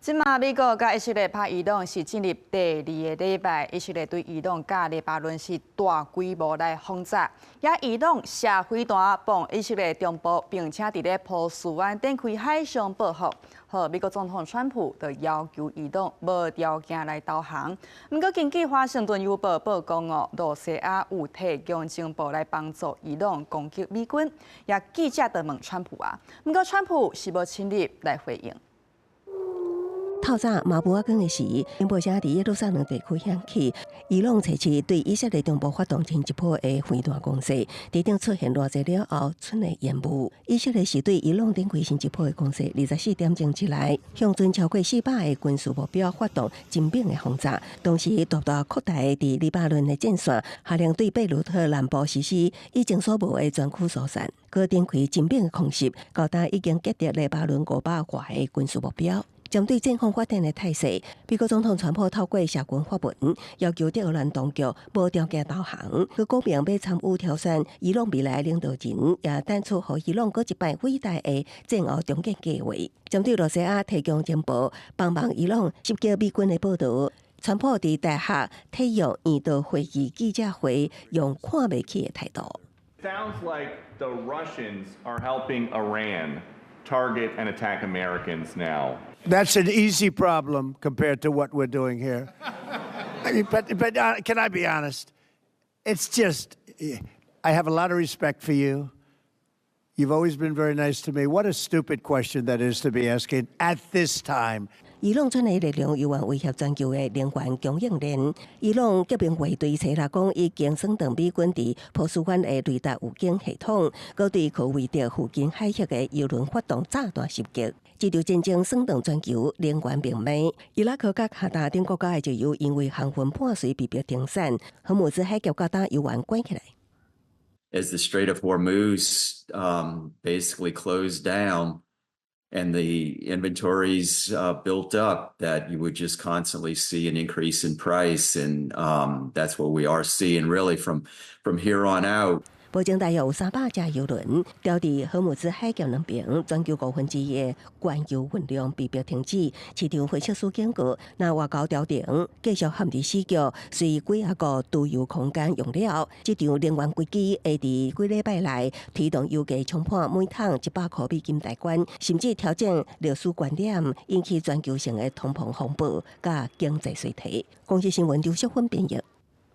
即马美国甲以色列拍伊朗是进入第二个礼拜，以色列对伊朗甲黎巴嫩是大规模来轰炸，也伊朗射飞弹帮以色列中部，并且伫咧波斯湾展开海上报复。和美国总统川普就要求伊朗无条件来投降。不过，根据华盛顿邮报报讲罗西亚有提供情报来帮助伊朗攻击美军。也记者就问川普不过川普是无亲自来回应。透早马布阿更的时，警报声伫耶路撒冷地区响起，伊朗采取对以色列中部发动前一波的飞弹攻势，地顶出现偌济了后剩的烟雾。以色列是对伊朗展开新一波的攻势，24点钟以来，向准超过400个军事目标发动精兵的轰炸，同时大大扩大伫黎巴嫩的战线，下令对贝鲁特南部实施已经所无的全区疏散，搁展开精兵的空袭，高达已经击跌黎巴嫩500多个军事目标。针对战况发展的态势，美国总统川普透过社群发文，要求德兰当局无条件投降，佮讲明要参与挑选伊朗未来领导人，也展出和伊朗搁一摆伟大的战后重建计划。针对罗西亚提供情报帮忙伊朗袭击美军的报道，川普伫大学体育院道会议记者会用看袂起的态度。Sounds like the Russians are helping Iran target and attack Americans now. That's an easy problem compared to what we're doing here. I mean, but can I be honest? It's just, I have a lot of respect for you. You've always been very nice to me. What a stupid question that is to be asking at this time. 伊朗转来力量有望威胁全球的能源供应链。伊朗革命卫队称啦，讲已经升等美军伫波斯湾的雷达预警系统，搁对可为着附近海峡的油轮发动炸弹袭击。这场战争升等全球能源命脉。伊拉克甲卡达等国家的石油因为航运半水被迫停产，荷姆兹海峡高达油源关起来。As the Strait of Hormuz basically closed down and the inventories built up, that you would just constantly see an increase in price, and that's what we are seeing really from here on out. 北京大约有300架油轮调伫荷姆兹海峡两边，全球1/5的原油运量被迫停止。市场分析师警告，若外交调停继续陷入死局，随几啊个石油空间用了，这场能源危机会伫几礼拜内推动油价冲破每桶100块美金大关，甚至挑战历史高点，引起全球性的通膨风暴甲经济衰退。公司新闻刘淑芬编译。